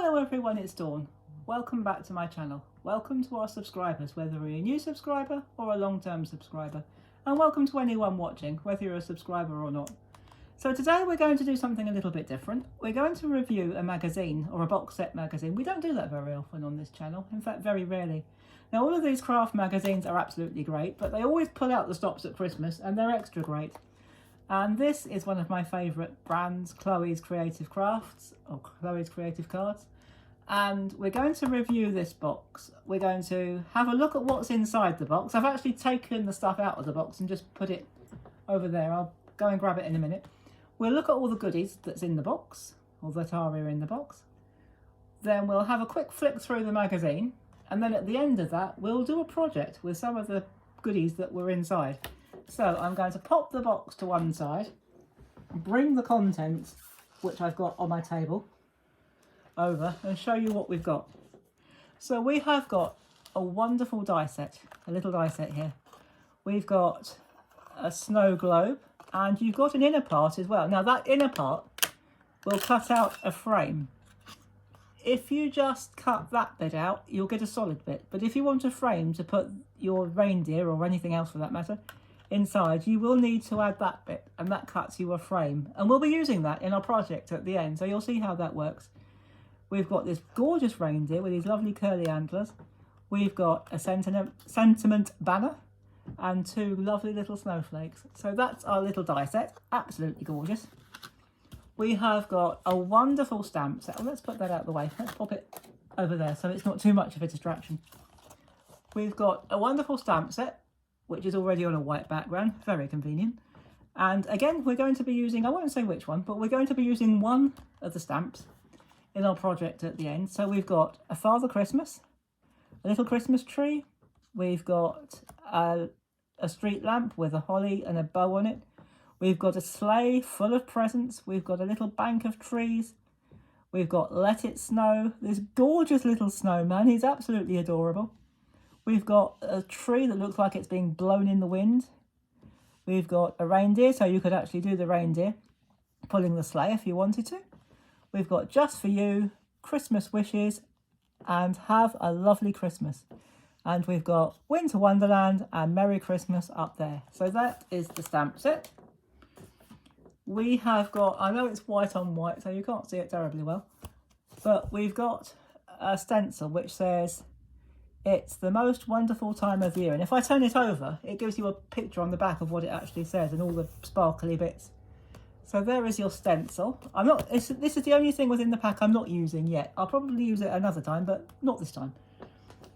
Hello everyone, it's Dawn. Welcome back to my channel. Welcome to our subscribers, whether you're a new subscriber or a long-term subscriber. And welcome to anyone watching, whether you're a subscriber or not. So today we're going to do something a little bit different. We're going to review a magazine or a box set magazine. We don't do that very often on this channel, in fact very rarely. Now all of these craft magazines are absolutely great, but they always pull out the stops at Christmas and they're extra great. And this is one of my favourite brands, Chloe's Creative Crafts, or Chloe's Creative Cards. And we're going to review this box. We're going to have a look at what's inside the box. I've actually taken the stuff out of the box and just put it over there. I'll go and grab it in a minute. We'll look at all the goodies that's in the box, or that are in the box. Then we'll have a quick flick through the magazine. And then at the end of that, we'll do a project with some of the goodies that were inside. So I'm going to pop the box to one side, bring the contents, which I've got on my table, over and show you what we've got. So we have got a wonderful die set, a little die set here. We've got a snow globe and you've got an inner part as well. Now that inner part will cut out a frame. If you just cut that bit out, you'll get a solid bit. But if you want a frame to put your reindeer or anything else for that matter inside, you will need to add that bit, and that cuts you a frame. And we'll be using that in our project at the end, so you'll see how that works. We've got this gorgeous reindeer with these lovely curly antlers. We've got a sentiment banner and two lovely little snowflakes. So that's our little die set, absolutely gorgeous. We have got a wonderful stamp set. Well, let's put that out of the way. Let's pop it over there so it's not too much of a distraction. We've got a wonderful stamp set, which is already on a white background, very convenient. And again, we're going to be using, I won't say which one, but we're going to be using one of the stamps in our project at the end. So we've got a Father Christmas, a little Christmas tree. We've got a street lamp with a holly and a bow on it. We've got a sleigh full of presents. We've got a little bank of trees. We've got Let It Snow, this gorgeous little snowman. He's absolutely adorable. We've got a tree that looks like it's being blown in the wind. We've got a reindeer, so you could actually do the reindeer pulling the sleigh if you wanted to. We've got Just For You, Christmas Wishes, and Have a Lovely Christmas. And we've got Winter Wonderland and Merry Christmas up there. So that is the stamp set. We have got, I know it's white on white, so you can't see it terribly well, but we've got a stencil which says, "It's the most wonderful time of year." And if I turn it over, it gives you a picture on the back of what it actually says and all the sparkly bits. So there is your stencil. This is the only thing within the pack I'm not using yet. I'll probably use it another time, but not this time.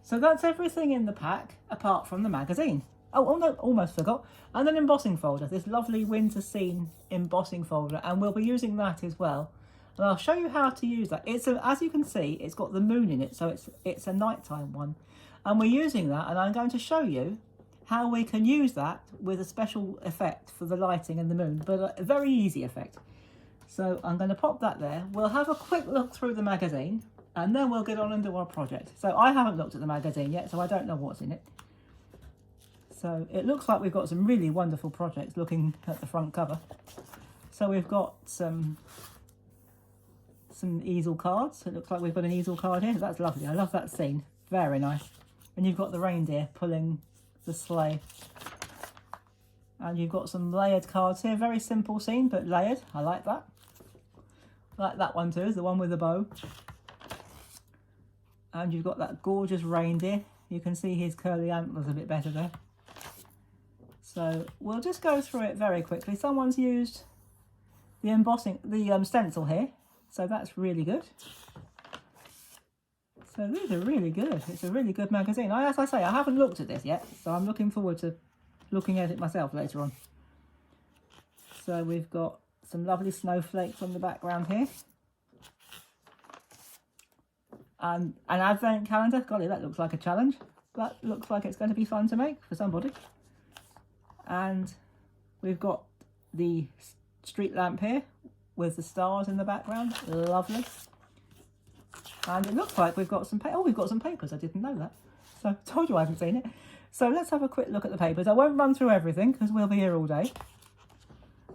So that's everything in the pack, apart from the magazine. Oh no, almost forgot. And an embossing folder, this lovely winter scene embossing folder, and we'll be using that as well. And I'll show you how to use that. As you can see, it's got the moon in it, so it's a nighttime one. And we're using that, and I'm going to show you how we can use that with a special effect for the lighting and the moon, but a very easy effect. So I'm going to pop that there. We'll have a quick look through the magazine, and then we'll get on and do our project. So I haven't looked at the magazine yet, so I don't know what's in it. So it looks like we've got some really wonderful projects looking at the front cover. So we've got some easel cards. It looks like we've got an easel card here. That's lovely. I love that scene. Very nice. And you've got the reindeer pulling the sleigh. And you've got some layered cards here. Very simple scene, but layered. I like that. I like that one too, the one with the bow. And you've got that gorgeous reindeer. You can see his curly antlers a bit better there. So we'll just go through it very quickly. Someone's used the embossing, the stencil here. So that's really good. So these are really good. It's a really good magazine. As I say, I haven't looked at this yet, so I'm looking forward to looking at it myself later on. So we've got some lovely snowflakes on the background here. And an advent calendar. Golly, that looks like a challenge. That looks like it's going to be fun to make for somebody. And we've got the street lamp here with the stars in the background. Lovely. And it looks like we've got some we've got some papers. I didn't know that. So I told you I haven't seen it. So let's have a quick look at the papers. I won't run through everything because we'll be here all day.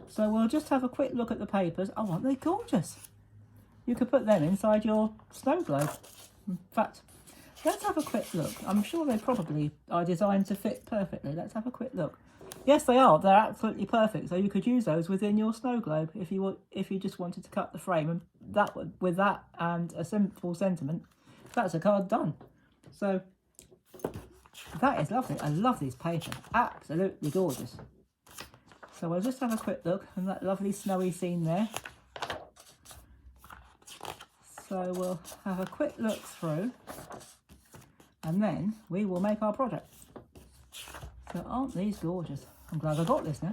So we'll just have a quick look at the papers. Oh, aren't they gorgeous? you could put them inside your snow globe. In fact, let's have a quick look. I'm sure they probably are designed to fit perfectly. Let's have a quick look. Yes, they are. They're absolutely perfect. So you could use those within your snow globe if you just wanted to cut the frame, and with that and a simple sentiment, that's a card done. So that is lovely. I love these paper. Absolutely gorgeous. So we'll just have a quick look at that lovely snowy scene there. So we'll have a quick look through and then we will make our project. So aren't these gorgeous? I'm glad I got this now.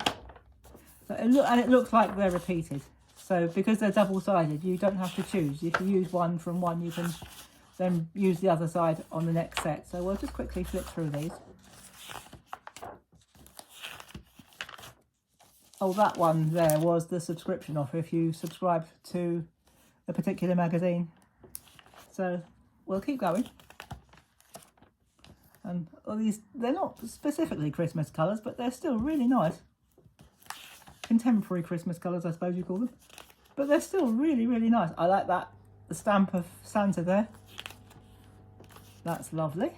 So it looks like they're repeated. So because they're double-sided, you don't have to choose. If you use one from one, you can then use the other side on the next set. So we'll just quickly flip through these. Oh, that one there was the subscription offer if you subscribe to a particular magazine. So we'll keep going. And all these, they're not specifically Christmas colours, but they're still really nice. Contemporary Christmas colours, I suppose you call them. But they're still really, really nice. I like that, the stamp of Santa there. That's lovely.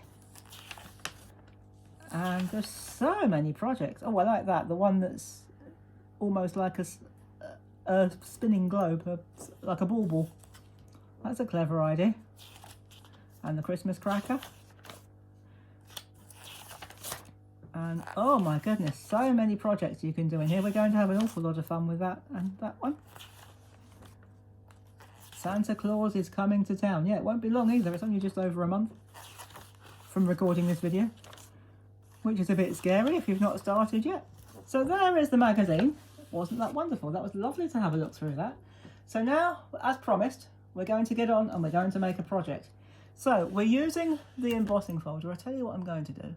And there's so many projects. Oh, I like that. The one that's almost like a spinning globe, like a bauble. That's a clever idea. And the Christmas cracker. And oh my goodness, so many projects you can do in here. We're going to have an awful lot of fun with that and that one. Santa Claus is coming to town. Yeah, it won't be long either. It's only just over a month from recording this video, which is a bit scary if you've not started yet. So there is the magazine. Wasn't that wonderful? That was lovely to have a look through that. So now, as promised, we're going to get on and we're going to make a project. So we're using the embossing folder. I'll tell you what I'm going to do.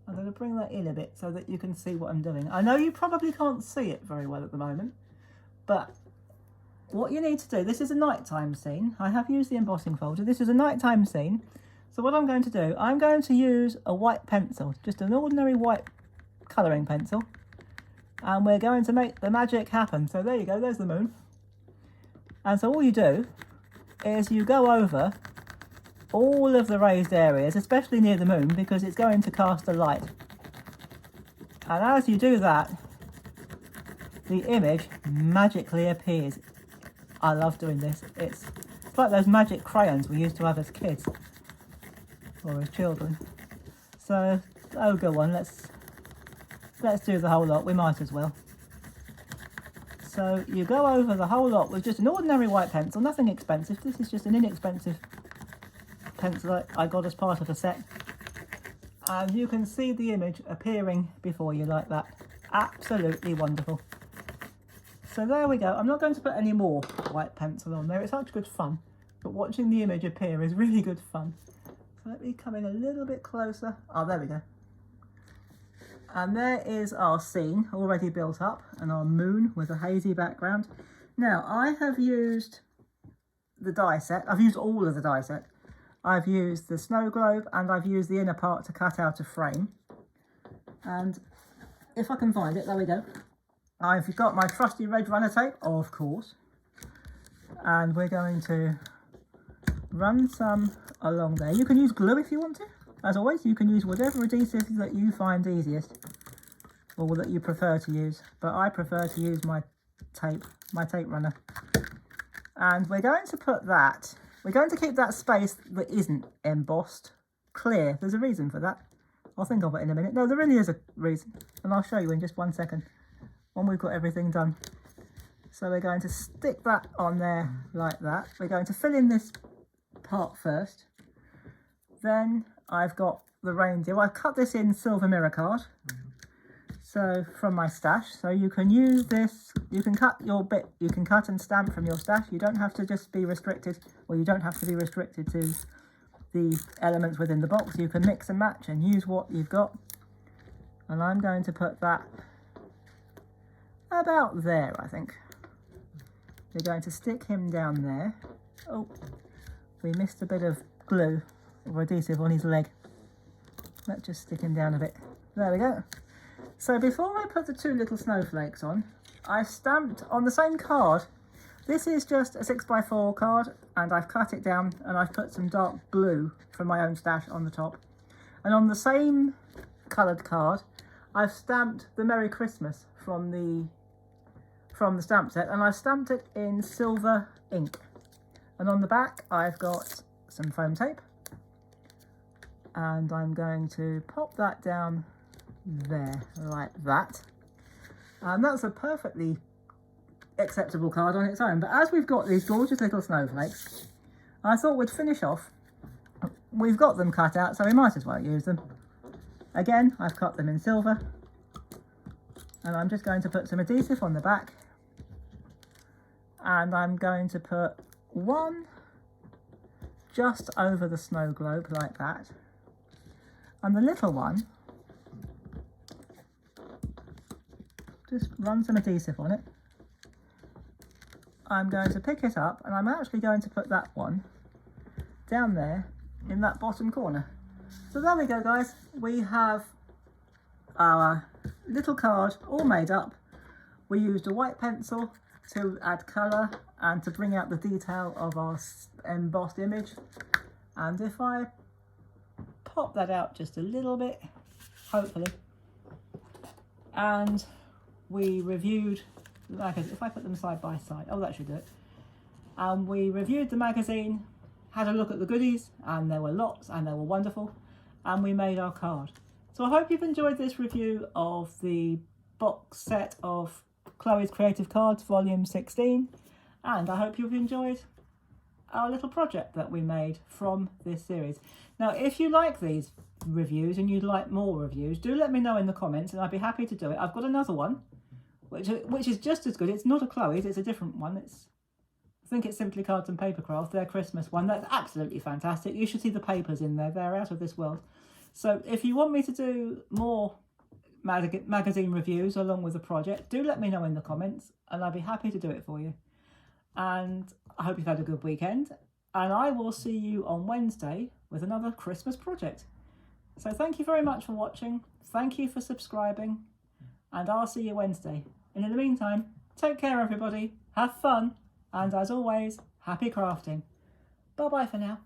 I'm going to bring that in a bit so that you can see what I'm doing. I know you probably can't see it very well at the moment, but what you need to do, this is a nighttime scene. I have used the embossing folder. This is a nighttime scene. So what I'm going to do, I'm going to use a white pencil, just an ordinary white colouring pencil. And we're going to make the magic happen. So there you go, there's the moon. And so all you do is you go over all of the raised areas, especially near the moon, because it's going to cast a light. And as you do that, the image magically appears. I love doing this. It's like those magic crayons we used to have as kids, or as children. So, oh go on, let's do the whole lot. We might as well. So you go over the whole lot with just an ordinary white pencil, nothing expensive. This is just an inexpensive pencil I got as part of a set. And you can see the image appearing before you like that. Absolutely wonderful. So there we go. I'm not going to put any more white pencil on there. It's such good fun. But watching the image appear is really good fun. So let me come in a little bit closer. Oh, there we go. And there is our scene already built up, and our moon with a hazy background. Now, I have used the die set. I've used all of the die set. I've used the snow globe, and I've used the inner part to cut out a frame. And if I can find it, there we go. I've got my trusty red runner tape, of course. And we're going to run some along there. You can use glue if you want to. As always, you can use whatever adhesive that you find easiest, or that you prefer to use. But I prefer to use my tape runner. And we're going to put that, we're going to keep that space that isn't embossed clear. There's a reason for that. I'll think of it in a minute. No, there really is a reason, and I'll show you in just 1 second when we've got everything done. So we're going to stick that on there like that. We're going to fill in this part first. Then I've got the reindeer. I've cut this in silver mirror card. So from my stash. So you can use this, you can cut your bit, you can cut and stamp from your stash. You don't have to just be restricted, or you don't have to be restricted to the elements within the box. You can mix and match and use what you've got. And I'm going to put that about there, I think. We're going to stick him down there. Oh, we missed a bit of glue or adhesive on his leg. Let's just stick him down a bit. There we go. So before I put the 2 little snowflakes on, I've stamped on the same card. This is just a 6x4 card, and I've cut it down and I've put some dark blue from my own stash on the top. And on the same coloured card, I've stamped the Merry Christmas from the stamp set, and I've stamped it in silver ink. And on the back, I've got some foam tape, and I'm going to pop that down there like that. And that's a perfectly acceptable card on its own, but as we've got these gorgeous little snowflakes, I thought we'd finish off. We've got them cut out, so we might as well use them. Again, I've cut them in silver, and I'm just going to put some adhesive on the back, and I'm going to put one just over the snow globe like that, and the little one, just run some adhesive on it. I'm going to pick it up, and I'm actually going to put that one down there in that bottom corner. So there we go, guys. We have our little card all made up. We used a white pencil to add colour and to bring out the detail of our embossed image. And if I pop that out just a little bit, hopefully, and we reviewed the magazine. If I put them side by side, oh, that should do it. And we reviewed the magazine, had a look at the goodies, and there were lots, and they were wonderful, and we made our card. So I hope you've enjoyed this review of the box set of Chloe's Creative Cards Volume 16, and I hope you've enjoyed our little project that we made from this series. Now, if you like these reviews and you'd like more reviews, do let me know in the comments, and I'd be happy to do it. I've got another one which is just as good. It's not a Chloe's, it's a different one. I think it's Simply Cards and Papercraft, their Christmas one. That's absolutely fantastic. You should see the papers in there. They're out of this world. So if you want me to do more magazine reviews along with the project, do let me know in the comments, and I'll be happy to do it for you. And I hope you've had a good weekend, and I will see you on Wednesday with another Christmas project. So thank you very much for watching. Thank you for subscribing, and I'll see you Wednesday. And in the meantime, take care, everybody. Have fun. And as always, happy crafting. Bye-bye for now.